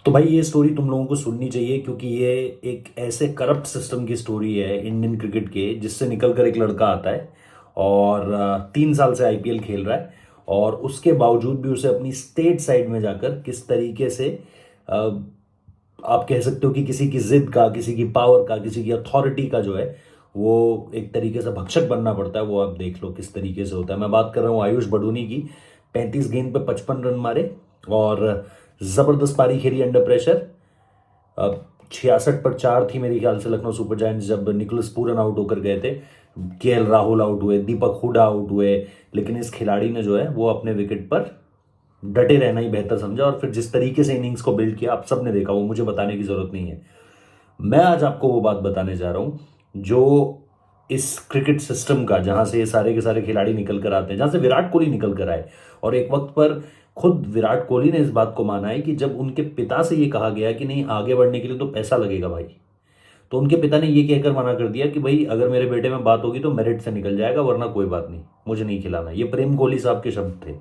तो भाई ये स्टोरी तुम लोगों को सुननी चाहिए, क्योंकि ये एक ऐसे करप्ट सिस्टम की स्टोरी है इंडियन क्रिकेट के, जिससे निकल कर एक लड़का आता है और 3 साल से आईपीएल खेल रहा है। और उसके बावजूद भी उसे अपनी स्टेट साइड में जाकर किस तरीके से अ, आप कह सकते हो कि किसी की जिद का, किसी की पावर का, किसी की अथॉरिटी का जो है वो एक तरीके से भक्षक बनना पड़ता है। वो आप देख लो किस तरीके से होता है। मैं बात कर रहा हूँ आयुष बडूनी की। 35 गेंद पे 55 रन मारे और जबरदस्त पारी खेली अंडर प्रेशर। अब 66 पर 4 थी मेरे ख्याल से लखनऊ सुपर जायंट्स जब निकोलस पूरन आउट होकर गए थे। केएल राहुल आउट हुए, दीपक हुडा आउट हुए, लेकिन इस खिलाड़ी ने जो है वो अपने विकेट पर डटे रहना ही बेहतर समझा। और फिर जिस तरीके से इनिंग्स को बिल्ड किया आप सबने देखा, वो मुझे बताने की जरूरत नहीं है। मैं आज आपको वो बात बताने जा रहा हूं जो इस क्रिकेट सिस्टम का, जहां से ये सारे के सारे खिलाड़ी निकल कर आते हैं, जहां से विराट कोहली निकल कर आए। और एक वक्त पर खुद विराट कोहली ने इस बात को माना है कि जब उनके पिता से ये कहा गया कि नहीं, आगे बढ़ने के लिए तो पैसा लगेगा भाई, तो उनके पिता ने ये कहकर मना कर दिया कि भाई अगर मेरे बेटे में बात होगी तो मेरिट से निकल जाएगा, वरना कोई बात नहीं, मुझे नहीं खिलाना। ये प्रेम कोहली साहब के शब्द थे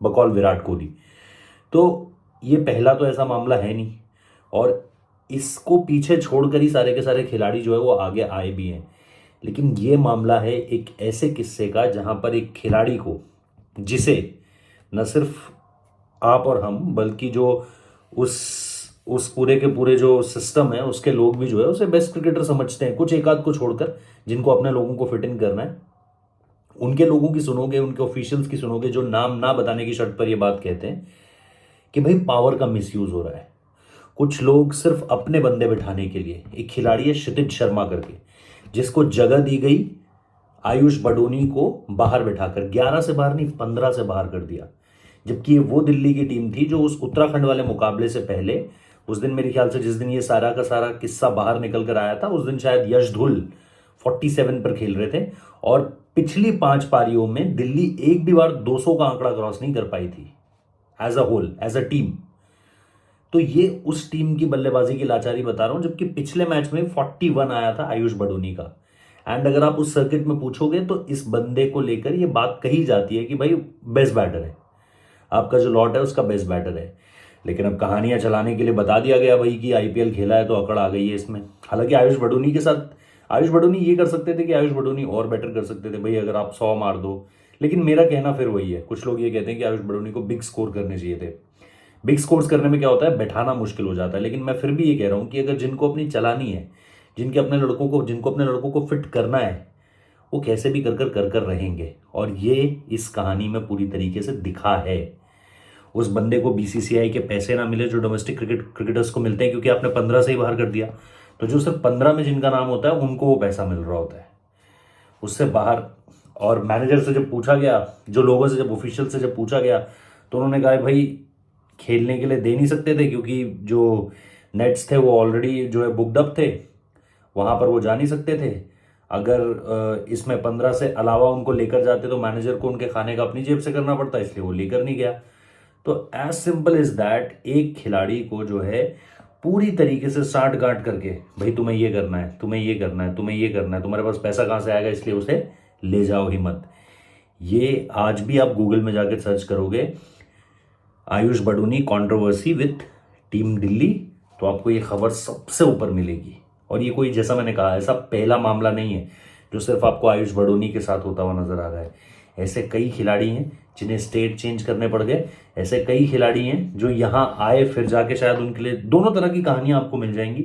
बकौल विराट कोहली। तो ये पहला तो ऐसा मामला है नहीं, और इसको पीछे छोड़कर ही सारे के सारे खिलाड़ी जो है वो आगे आए भी हैं। लेकिन ये मामला है एक ऐसे किस्से का जहां पर एक खिलाड़ी को, जिसे न सिर्फ आप और हम, बल्कि जो उस उस पूरे के पूरे जो सिस्टम है उसके लोग भी जो है उसे बेस्ट क्रिकेटर समझते हैं, कुछ एक आध को छोड़कर, जिनको अपने लोगों को फिट इन करना है। उनके लोगों की सुनोगे, उनके ऑफिशियल्स की सुनोगे, जो नाम ना बताने की शर्त पर ये बात कहते हैं कि भाई पावर का मिसयूज हो रहा है। कुछ लोग सिर्फ अपने बंदे बिठाने के लिए, एक खिलाड़ी है क्षितिज शर्मा करके, जिसको जगह दी गई आयुष बडोनी को बाहर बिठाकर, 11 से बाहर नहीं 15 से बाहर कर दिया। जबकि ये वो दिल्ली की टीम थी जो उस उत्तराखंड वाले मुकाबले से पहले, उस दिन मेरे ख्याल से जिस दिन ये सारा का सारा किस्सा बाहर निकल कर आया था, उस दिन शायद यशधुल 47 पर खेल रहे थे। और पिछली 5 पारियों में दिल्ली एक भी बार 200 का आंकड़ा क्रॉस नहीं कर पाई थी as a whole, as a team. तो ये उस टीम की बल्लेबाजी की लाचारी बता रहा हूं, जबकि पिछले मैच में 41 आया था आयुष बडोनी का। एंड अगर आप उस सर्किट में पूछोगे तो इस बंदे को लेकर ये बात कही जाती है कि भाई बेस्ट बैटर है, आपका जो लॉट है उसका बेस्ट बैटर है। लेकिन अब कहानियां चलाने के लिए बता दिया गया भाई कि आईपीएल खेला है तो अकड़ आ गई है इसमें। हालांकि आयुष बडोनी के साथ, आयुष बडोनी ये कर सकते थे कि आयुष बडोनी और बेटर कर सकते थे भाई, अगर आप 100 मार दो। लेकिन मेरा कहना फिर वही है, कुछ लोग ये कहते हैं कि आयुष बडोनी को बिग स्कोर करने चाहिए थे। बिग स्कोर्स करने में क्या होता है, बैठाना मुश्किल हो जाता है। लेकिन मैं फिर भी ये कह रहा हूं कि अगर जिनको अपनी चलानी है, जिनको अपने लड़कों को फिट करना है, वो कैसे भी कर कर रहेंगे। और ये इस कहानी में पूरी तरीके से दिखा है। उस बंदे को बीसीसीआई के पैसे ना मिले जो डोमेस्टिक क्रिकेटर्स को मिलते हैं, क्योंकि आपने 15 से ही बाहर कर दिया, तो जो सिर्फ 15 में जिनका नाम होता है उनको वो पैसा मिल रहा होता है, उससे बाहर। और मैनेजर से जब पूछा गया, जो लोगों से, जब ऑफिशियल से जब पूछा गया, तो उन्होंने कहा भाई खेलने के लिए दे नहीं सकते थे, क्योंकि जो नेट्स थे वो ऑलरेडी जो है बुकड अप थे, वहां पर वो जा नहीं सकते थे। अगर इसमें 15 से अलावा उनको लेकर जाते तो मैनेजर को उनके खाने का अपनी जेब से करना पड़ता, इसलिए वो लेकर नहीं गया। तो एज सिंपल इज दैट, एक खिलाड़ी को जो है पूरी तरीके से साठ गांठ करके, भाई तुम्हें ये करना है, तुम्हें ये करना है, तुम्हें ये करना है, तुम्हारे पास पैसा कहां से आएगा, इसलिए उसे ले जाओ ही मत। ये आज भी आप गूगल में जाकर सर्च करोगे Ayush Badoni controversy with team Delhi, तो आपको ये खबर सबसे ऊपर मिलेगी। और ये कोई, जैसा मैंने कहा, ऐसा पहला मामला नहीं है जो सिर्फ आपको आयुष बडोनी के साथ होता हुआ नजर आ रहा है। ऐसे कई खिलाड़ी हैं जिन्हें स्टेट चेंज करने पड़ गए। ऐसे कई खिलाड़ी हैं जो यहाँ आए, फिर जाके शायद उनके लिए दोनों तरह की कहानियां आपको मिल जाएंगी।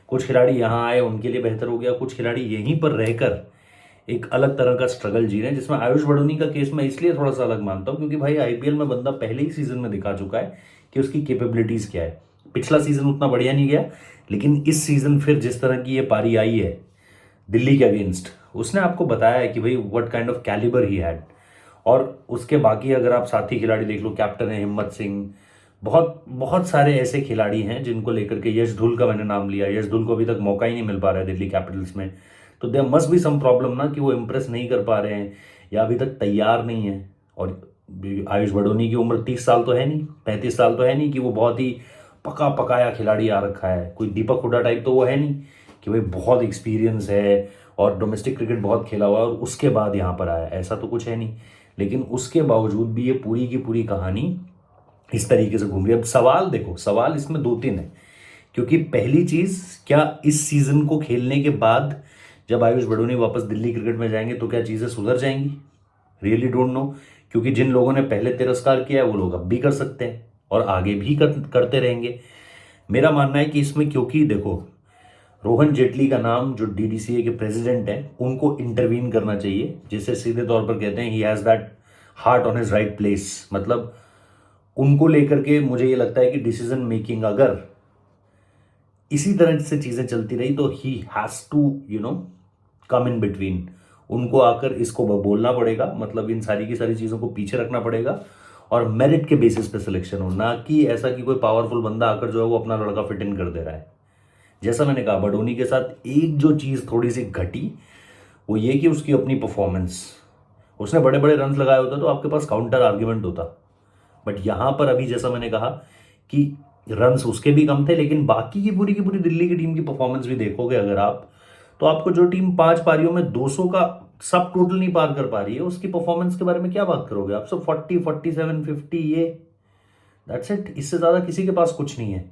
कुछ खिलाड़ी यहाँ आए, उनके लिए बेहतर हो गया, कुछ खिलाड़ी यहीं पर रहकर एक अलग तरह का स्ट्रगल जी रहे हैं। जिसमें आयुष बडोनी का केस मैं इसलिए थोड़ा सा अलग मानता हूं, क्योंकि भाई आईपीएल में बंदा पहले ही सीजन में दिखा चुका है कि उसकी कैपेबिलिटीज क्या है। पिछला सीजन उतना बढ़िया नहीं गया, लेकिन इस सीजन फिर जिस तरह की ये पारी आई है दिल्ली के अगेंस्ट, उसने आपको बताया है कि भाई what kind of calibre he had. और उसके बाकी अगर आप साथी खिलाड़ी देख लो, कैप्टन है हिम्मत सिंह, बहुत बहुत सारे ऐसे खिलाड़ी हैं जिनको लेकर के, यश धुल का मैंने नाम लिया, यश धुल को अभी तक मौका ही नहीं मिल पा रहा है दिल्ली कैपिटल्स में। तो there must be some problem ना, कि वो इंप्रेस नहीं कर पा रहे हैं या अभी तक तैयार नहीं है। और आयुष बडोनी की उम्र 30 साल तो है नहीं, 35 साल तो है नहीं कि वो बहुत ही पका पकाया खिलाड़ी आ रखा है। कोई दीपक हुडा टाइप तो वो है नहीं कि भाई बहुत एक्सपीरियंस है और डोमेस्टिक क्रिकेट बहुत खेला हुआ है और उसके बाद यहाँ पर आया, ऐसा तो कुछ है नहीं। लेकिन उसके बावजूद भी ये पूरी की पूरी कहानी इस तरीके से घूम रही है। अब सवाल देखो, सवाल इसमें दो तीन है, क्योंकि पहली चीज, क्या इस सीजन को खेलने के बाद जब आयुष बड़ोनी वापस दिल्ली क्रिकेट में जाएंगे तो क्या चीजें सुधर जाएंगी? रियली डोंट नो, क्योंकि जिन लोगों ने पहले तिरस्कार किया है वो लोग अब भी कर सकते हैं और आगे भी करते रहेंगे। मेरा मानना है कि इसमें, क्योंकि देखो, रोहन जेटली का नाम, जो डीडीसीए के प्रेसिडेंट हैं, उनको इंटरवीन करना चाहिए, जिसे सीधे तौर पर कहते हैं he has that heart on his right place. मतलब उनको लेकर के मुझे ये लगता है कि डिसीजन मेकिंग अगर इसी तरह से चीजें चलती रही तो he has to come in between. उनको आकर इसको बोलना पड़ेगा, मतलब इन सारी की सारी चीजों को पीछे रखना पड़ेगा और मेरिट के बेसिस पे सिलेक्शन हो, ना कि ऐसा कि कोई पावरफुल बंदा आकर जो है वो अपना लड़का फिट इन कर दे रहा है। जैसा मैंने कहा, बडोनी के साथ एक जो चीज थोड़ी सी घटी वो ये कि उसकी अपनी परफॉर्मेंस, उसने बड़े बड़े रन लगाए होते तो आपके पास काउंटर आर्ग्यूमेंट होता, बट यहां पर अभी जैसा मैंने कहा कि रन्स उसके भी कम थे, लेकिन बाकी की पूरी दिल्ली की टीम की परफॉर्मेंस भी देखोगे अगर आप, तो आपको जो टीम 5 पारियों में 200 का सब टोटल नहीं पार कर पा रही है, उसकी परफॉर्मेंस के बारे में क्या बात करोगे आप? सब 40, 47, 50, ये दैट्स इट। इससे ज्यादा किसी के पास कुछ नहीं है।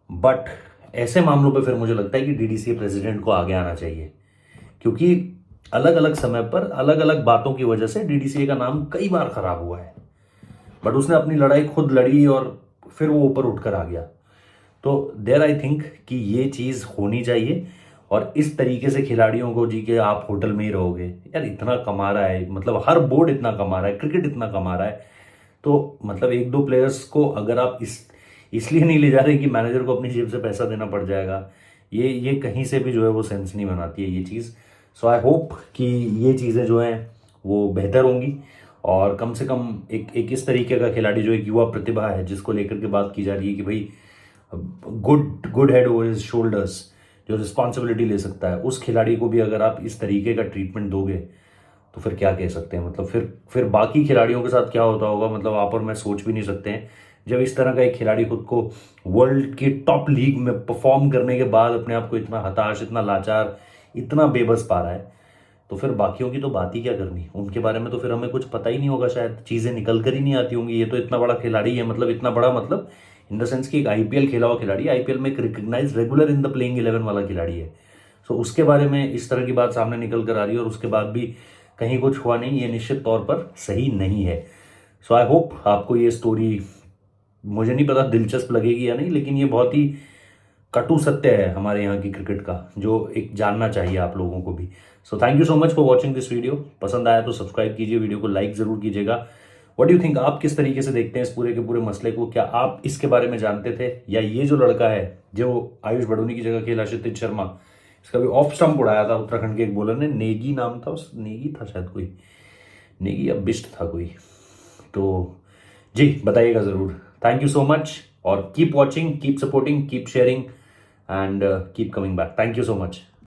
बट ऐसे मामलों पे फिर मुझे लगता है कि डीडीसी प्रेसिडेंट को आगे आना चाहिए, क्योंकि अलग अलग समय पर अलग अलग बातों की वजह से डीडीसी का नाम कई बार खराब हुआ है, बट उसने अपनी लड़ाई खुद लड़ी और फिर वो ऊपर उठकर आ गया। तो देयर आई थिंक कि ये चीज होनी चाहिए। और इस तरीके से खिलाड़ियों को जी के आप होटल में ही रहोगे, यार इतना कमा रहा है, मतलब हर बोर्ड इतना कमा रहा है, क्रिकेट इतना कमा रहा है, तो मतलब एक दो प्लेयर्स को अगर आप इसलिए नहीं ले जा रहे कि मैनेजर को अपनी जेब से पैसा देना पड़ जाएगा, ये कहीं से भी जो है वो सेंस नहीं बनाती है ये चीज़। सो आई होप कि ये चीज़ें जो हैं वो बेहतर होंगी और कम से कम एक इस तरीके का खिलाड़ी जो एक युवा प्रतिभा है जिसको लेकर के बात की जा रही है कि भाई good head over his shoulders, जो रिस्पॉन्सिबिलिटी ले सकता है, उस खिलाड़ी को भी अगर आप इस तरीके का ट्रीटमेंट दोगे तो फिर क्या कह सकते हैं? मतलब फिर बाकी खिलाड़ियों के साथ क्या होता होगा, मतलब आप और मैं सोच भी नहीं सकते हैं। जब इस तरह का एक खिलाड़ी खुद को वर्ल्ड की टॉप लीग में परफॉर्म करने के बाद अपने आप को इतना हताश, इतना लाचार, इतना बेबस पा रहा है, तो फिर बाकियों की तो बात ही क्या करनी, उनके बारे में तो फिर हमें कुछ पता ही नहीं होगा, शायद चीजें निकल कर ही नहीं आती होंगी। ये तो इतना बड़ा खिलाड़ी है, मतलब इतना बड़ा, मतलब इन द सेंस कि एक आईपीएल खेला हुआ खिलाड़ी, आईपीएल में एक recognise regular in the playing 11 वाला खिलाड़ी है। सो उसके बारे में इस तरह की बात सामने निकल कर आ रही है और उसके बाद भी कहीं कुछ हुआ नहीं, ये निश्चित तौर पर सही नहीं है। सो आई होप आपको ये स्टोरी, मुझे नहीं पता दिलचस्प लगेगी या नहीं, लेकिन ये बहुत ही कटु सत्य है हमारे यहाँ की क्रिकेट का, जो एक जानना चाहिए आप लोगों को भी। So thank you so much for watching this video. पसंद आया तो सब्सक्राइब कीजिए, वीडियो को लाइक जरूर कीजिएगा। व्हाट डू यू थिंक, आप किस तरीके से देखते हैं इस पूरे के पूरे मसले को? क्या आप इसके बारे में जानते थे, या ये जो लड़का है जो आयुष बड़ोनी की जगह खेला, क्षितिज शर्मा, इसका भी ऑफ स्टंप उड़ाया था उत्तराखंड के एक बॉलर ने, नेगी नाम था, उस नेगी था शायद, कोई नेगी या बिस्ट था कोई, तो जी बताइएगा जरूर। थैंक यू सो मच और keep watching, keep supporting, keep sharing and keep coming back. Thank you so much.